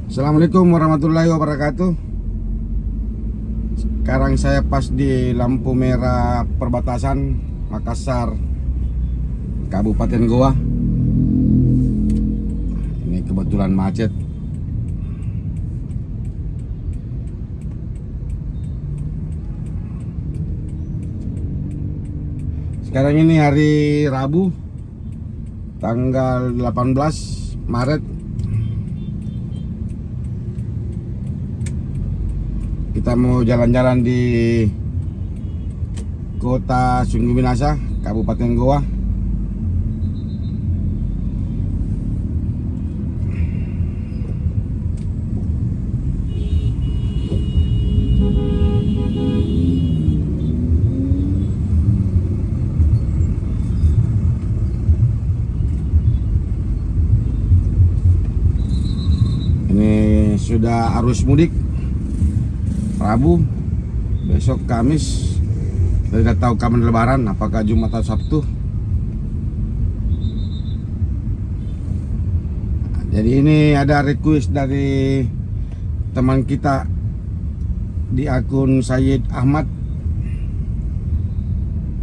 Assalamualaikum warahmatullahi wabarakatuh. Sekarang saya pas di lampu merah perbatasan Makassar, Kabupaten Goa. Ini kebetulan macet. Sekarang ini hari Rabu, tanggal 18 Maret. Kita mau jalan-jalan di Kota Sungguh Minasa, Kabupaten Goa. Ini sudah arus mudik. Rabu, besok Kamis. Tidak tahu kapan Lebaran, apakah Jumat atau Sabtu. Jadi ini ada request dari teman kita di akun Sayyid Ahmad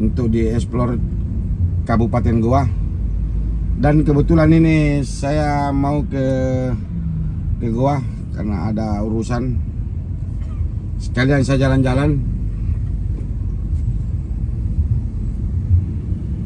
untuk dieksplor Kabupaten Goa. Dan kebetulan ini saya mau ke Goa karena ada urusan. Sekalian saya jalan-jalan.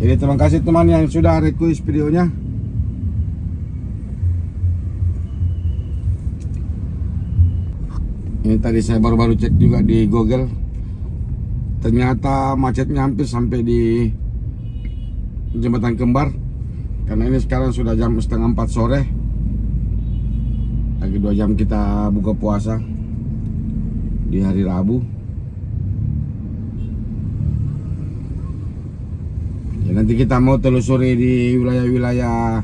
Jadi terima kasih teman yang sudah request videonya. Ini tadi saya baru-baru cek juga di Google. Ternyata macetnya hampir sampai di Jembatan Kembar. Karena ini sekarang sudah jam setengah 4 sore. Lagi 2 jam kita buka puasa di hari Rabu. Ya, nanti kita mau telusuri di wilayah-wilayah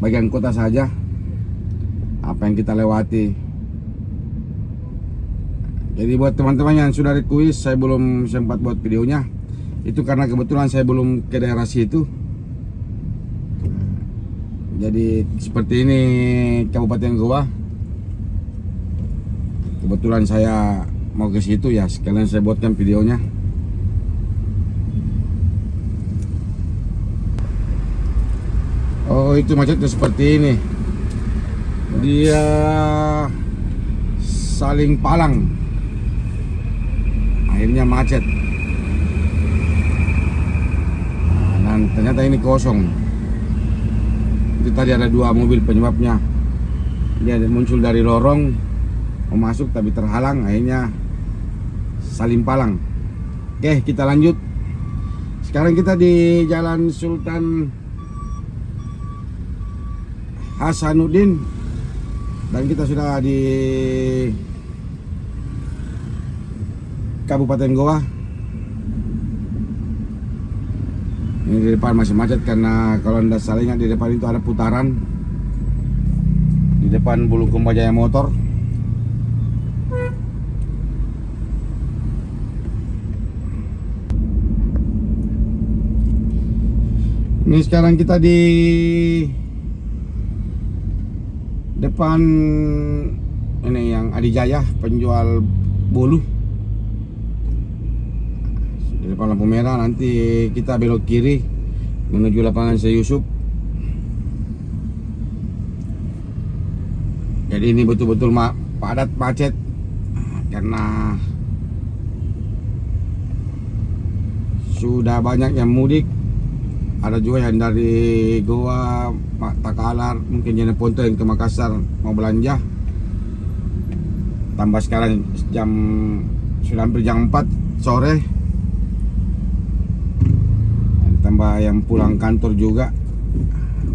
bagian kota saja apa yang kita lewati. Jadi buat teman-teman yang sudah request, saya belum sempat buat videonya. Itu karena kebetulan saya belum ke daerah situ. Jadi seperti ini Kabupaten Goa. Kebetulan saya mau ke situ ya, sekalian saya buatkan videonya. Oh, itu macetnya seperti ini. Dia saling palang. Akhirnya macet. Dan ternyata ini kosong. Itu tadi ada 2 mobil penyebabnya. Dia muncul dari lorong, mau masuk tapi terhalang, akhirnya saling palang. Oke, kita lanjut. Sekarang kita di Jalan Sultan Hasanuddin dan kita sudah di Kabupaten Goa. Ini di depan masih macet karena kalau anda salah ingat, di depan itu ada putaran. Di depan Bulukumba Jaya Motor. Ini sekarang kita di depan ini yang Adijaya, penjual bolu. Di depan lampu merah, nanti kita belok kiri menuju lapangan Syekh Yusuf. Jadi ini betul-betul padat macet karena sudah banyak yang mudik. Ada juga yang dari Goa, Takalar, mungkin Jeneponto yang ke Makassar mau belanja. Tambah sekarang sudah hampir jam 4 sore. Tambah yang pulang kantor juga.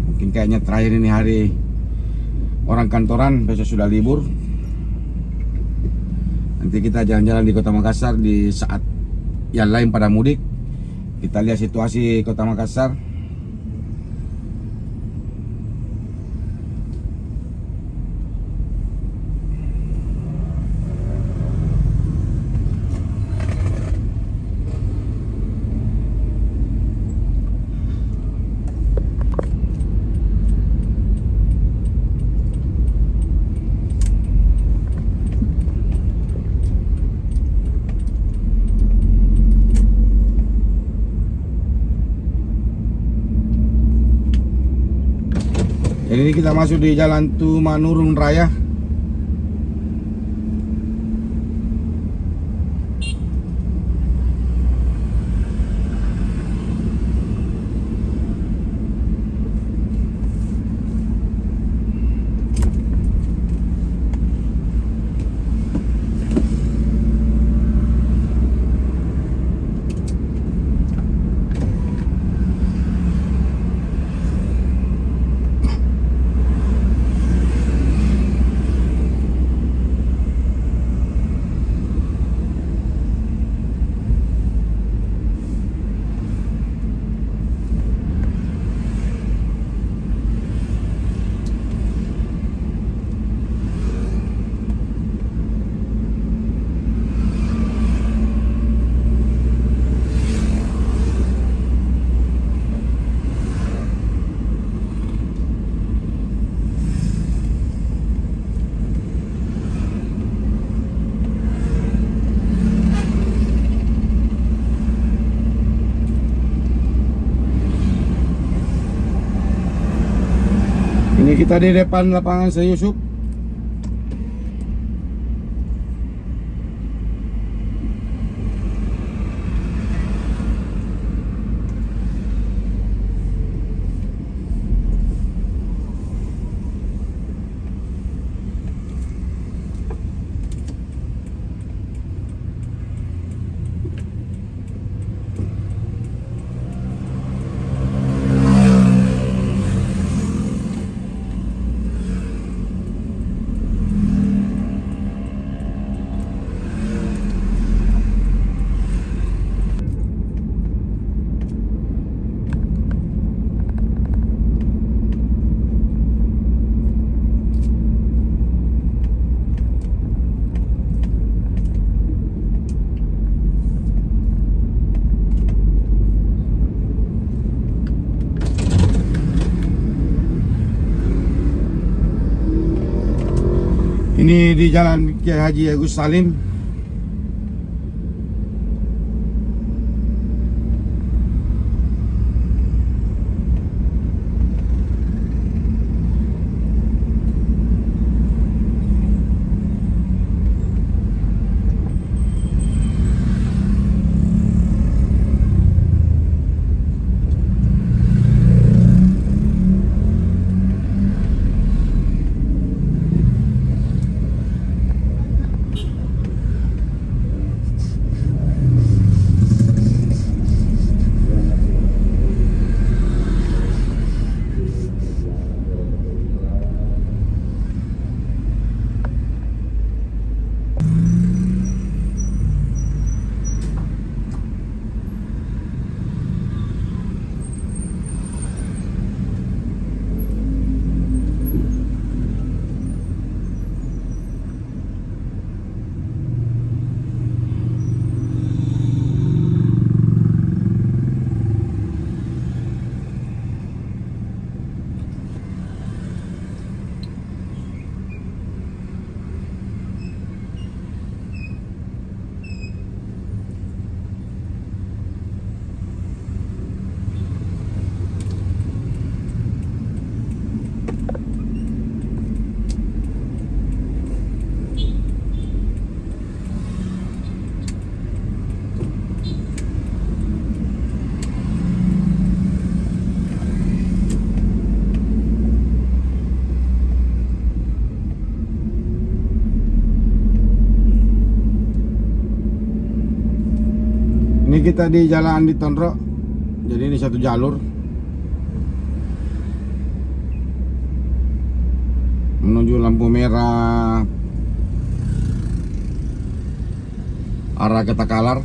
Mungkin kayaknya terakhir ini hari orang kantoran, besok sudah libur. Nanti kita jalan-jalan di Kota Makassar di saat yang lain pada mudik. Kita lihat situasi Kota Makassar. Jadi ini kita masuk di Jalan Tumanurun Raya. Ini kita di depan lapangan Syekh Yusuf. Ini di Jalan Kiai Haji Agus Salim. Ini kita di Jalan Andi Tondro. Jadi ini satu jalur menuju lampu merah arah ke Takalar.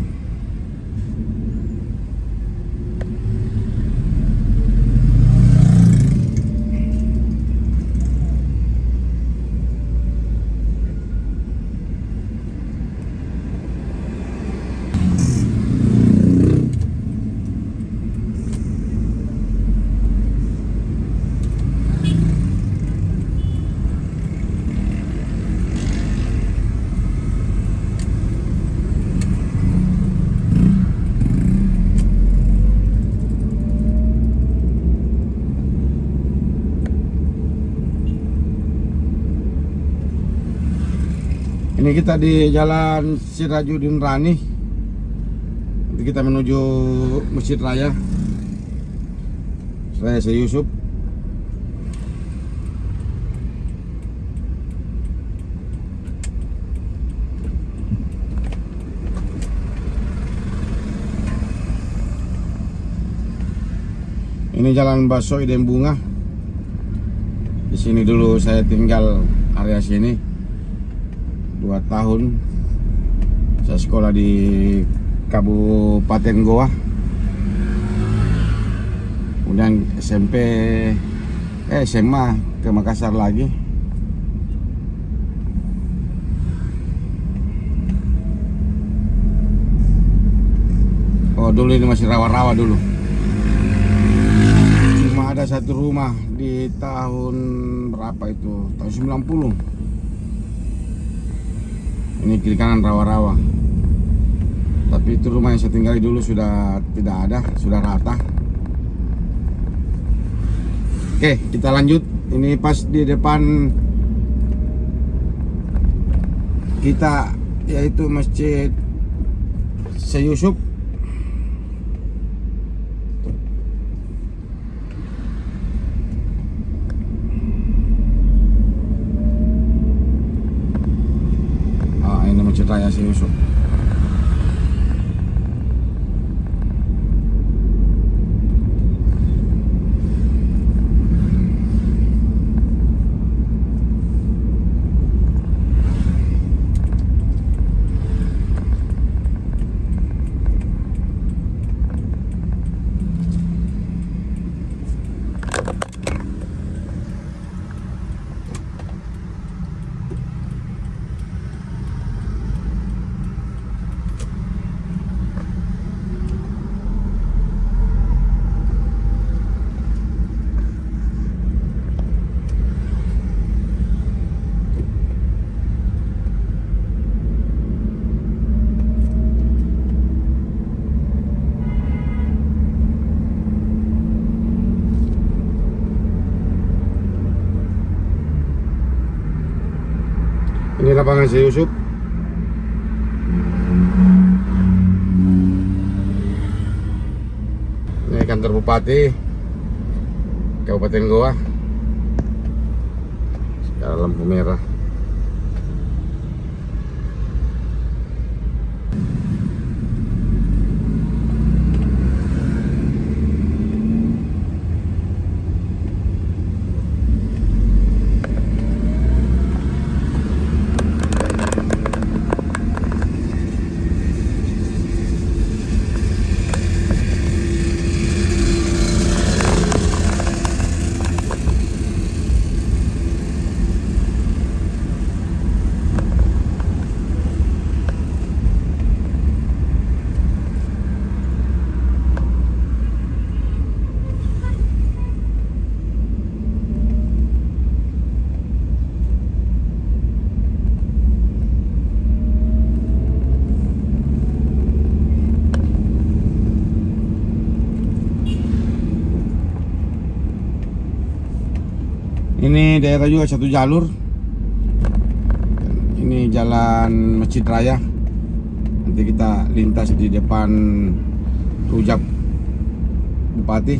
Ini kita di Jalan Sirajuddin Rani. Nanti kita menuju Masjid Raya. Saya Yusuf. Ini Jalan Baso Iden Bunga. Di sini dulu saya tinggal area sini 2 tahun. Saya sekolah di Kabupaten Goa. Kemudian SMA ke Makassar lagi. Oh, dulu ini masih rawa-rawa dulu. Cuma ada satu rumah di tahun berapa itu? Tahun 90. Ini kiri kanan rawa-rawa. Tapi itu rumah yang saya tinggali dulu sudah tidak ada, sudah rata. Oke, kita lanjut. Ini pas di depan kita, yaitu Masjid Syekh Yusuf. Ini Masjid Raya Syekh Yusuf. Ini lapangan Syekh Yusuf. Ini kantor Bupati Kabupaten Goa. Sekarang lampu merah. Ini daerah juga satu jalur. Ini jalan Masjid Raya. Nanti kita lintas di depan Rujak Bupati.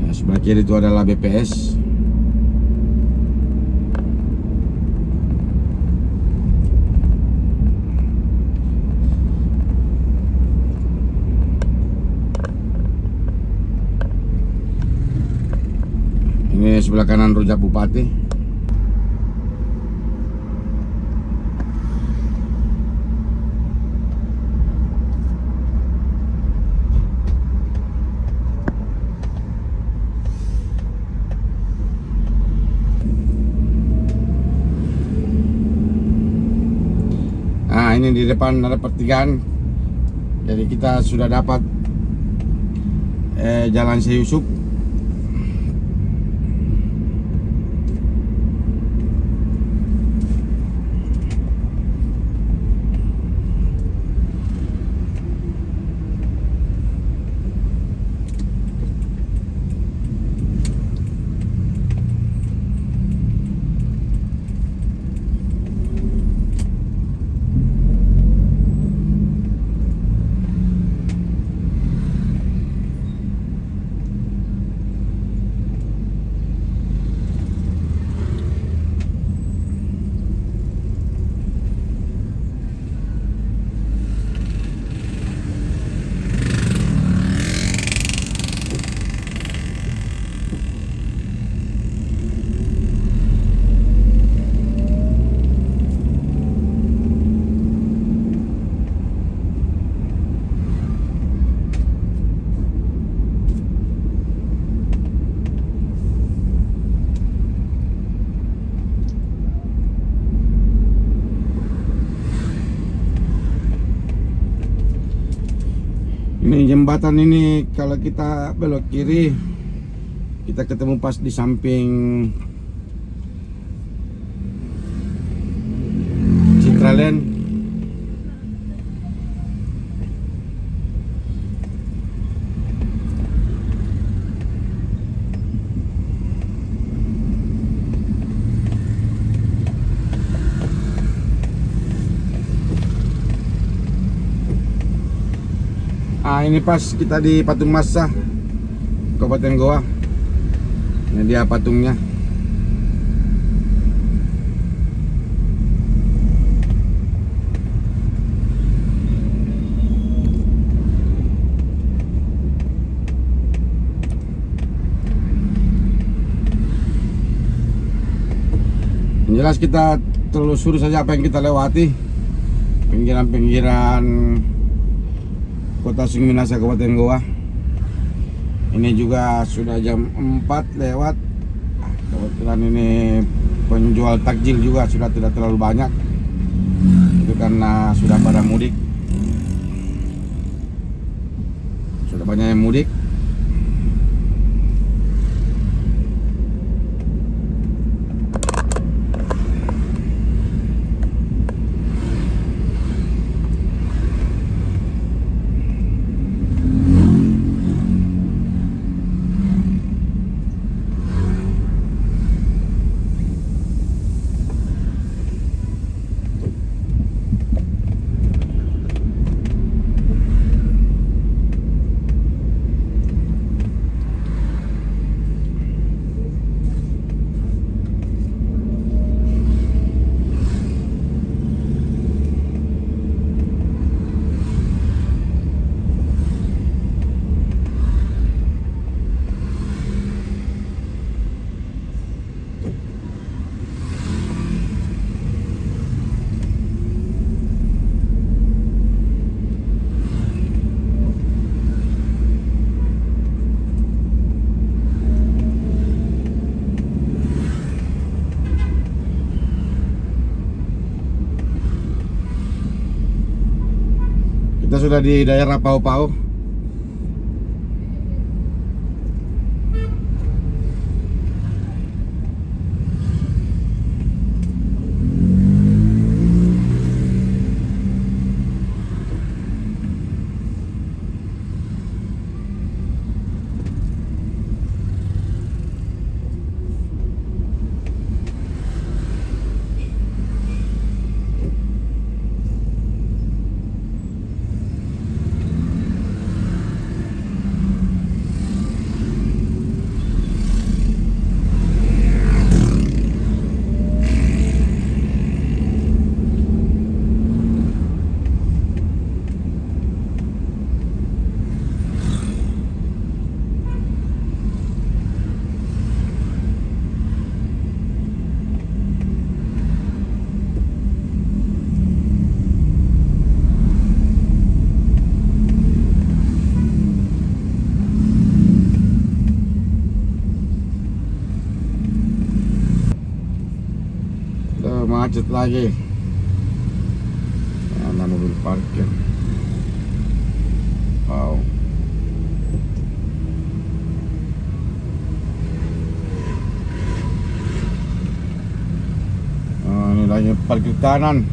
Ya, sebelah kiri itu adalah BPS. Ini sebelah kanan Rujak Bupati. Nah, ini di depan ada pertigaan. Jadi kita sudah dapat Jalan Syekh Yusuf. Ini jembatan ini kalau kita belok kiri kita ketemu pas di samping Citraland. Ini pas kita di Patung Masa Kabupaten Goa. Ini dia patungnya. Yang jelas kita telusuri saja apa yang kita lewati. Pinggiran-pinggiran Kota Singgi Minasa Kabupaten Goa. Ini juga sudah jam 4 lewat. Kebetulan ini penjual takjil juga sudah tidak terlalu banyak. Itu karena sudah pada mudik. Sudah banyak yang mudik. Kita sudah di daerah Pau-Pau. Macet lagi. Mana mobil parkir. Wow. Ini lagi parkir kanan.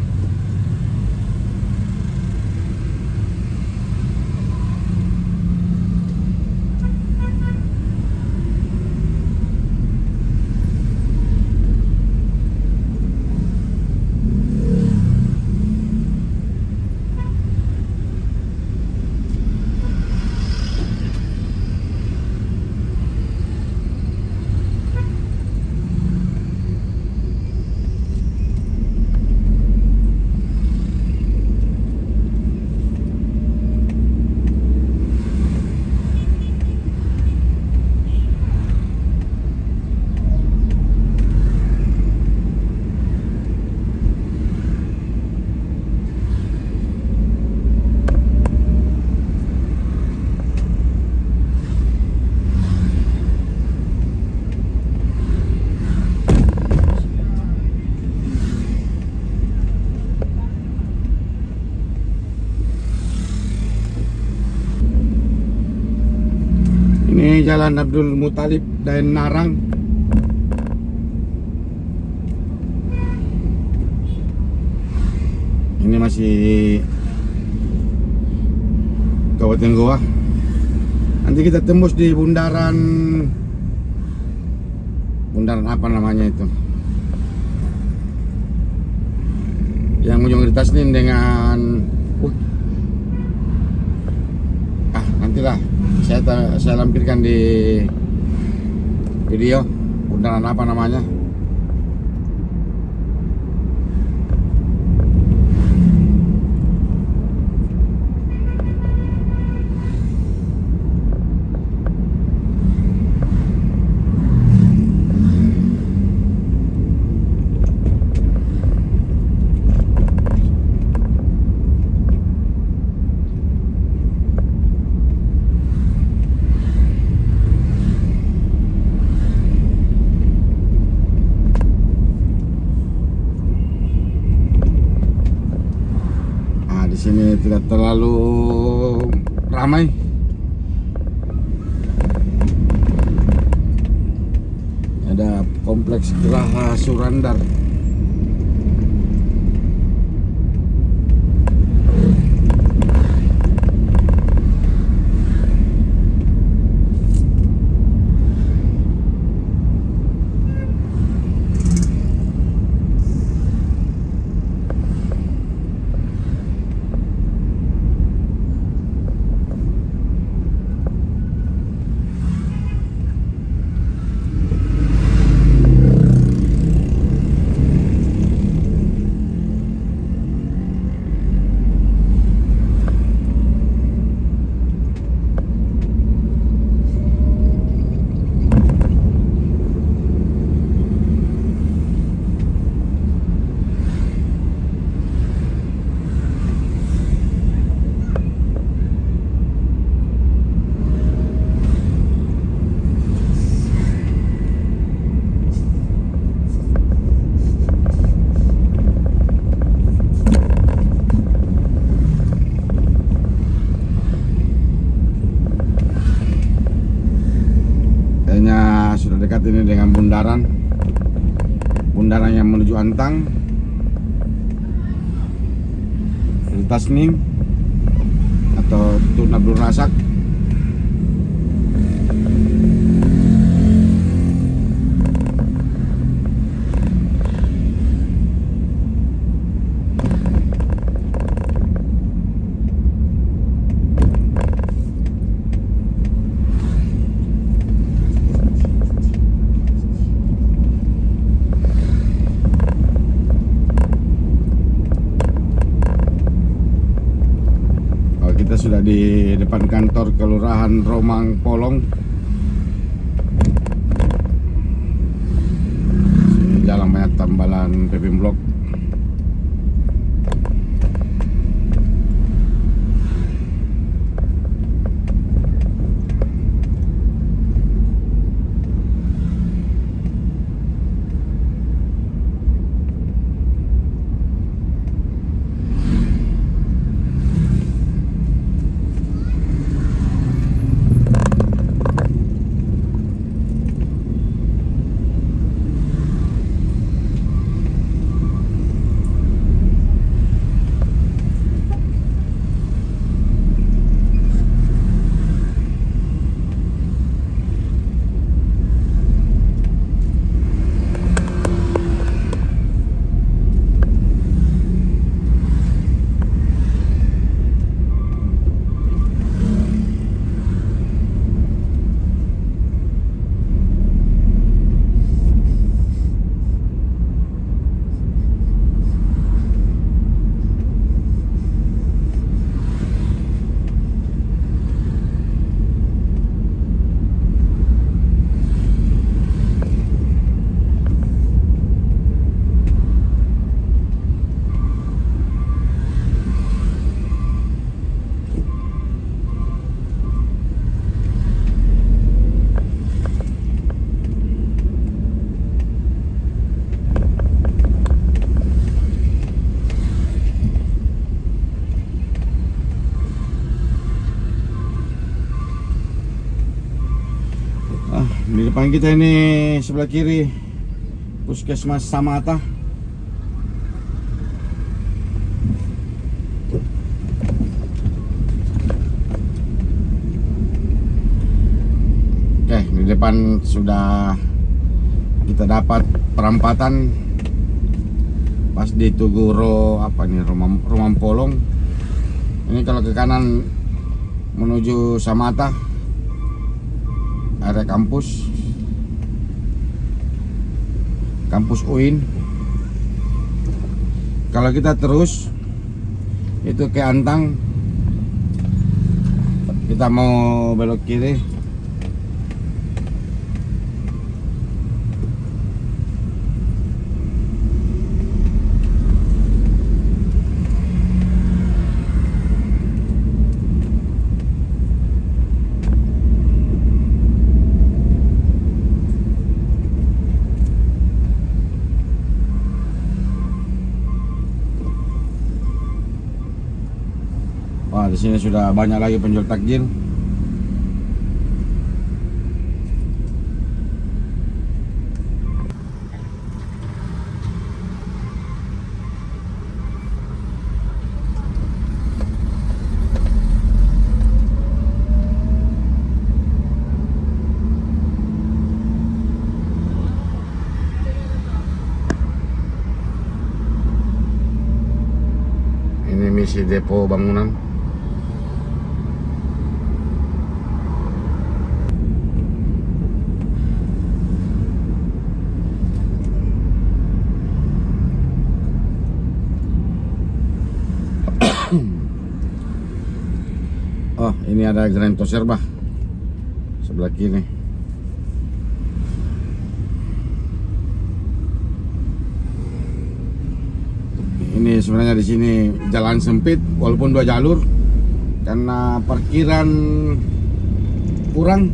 Ini Jalan Abdul Muthalib dan Narang. Ini masih Kabupaten Goa. Nanti kita tembus di bundaran apa namanya itu, yang ujung di Tasnim dengan nantilah saya lampirkan di video bundaran apa namanya. Di sini tidak terlalu ramai. Ada kompleks Geraha Surandar. Kayaknya sudah dekat ini dengan bundaran yang menuju Antang, di Tasnim atau Tun Abdul Razak. Kita sudah di depan kantor Kelurahan Romang Polong. Jalan banyak tambalan Pepin Blok. Di depan kita ini sebelah kiri Puskesmas Samata. Oke, di depan sudah kita dapat perampatan pas di Tuguro Rumah Polong. Ini kalau ke kanan menuju Samata, area kampus UIN. Kalau kita terus itu ke Antang, kita mau belok kiri. Wah, di sini sudah banyak lagi penjual takjil. Ini misi depo bangunan. Oh, ini ada Grand Toserba sebelah kiri. Ini sebenarnya di sini jalan sempit walaupun 2 jalur karena parkiran kurang.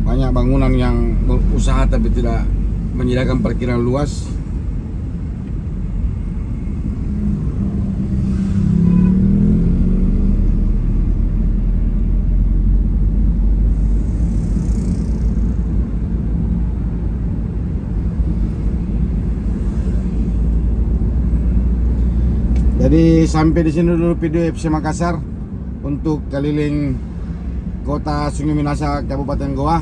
Banyak bangunan yang berusaha tapi tidak menyediakan parkiran luas. Jadi sampai di sini dulu video FC Makassar untuk keliling kota Sungai Minasa, Kabupaten Goa.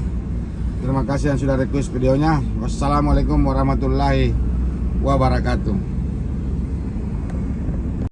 Terima kasih yang sudah request videonya. Wassalamualaikum warahmatullahi wabarakatuh.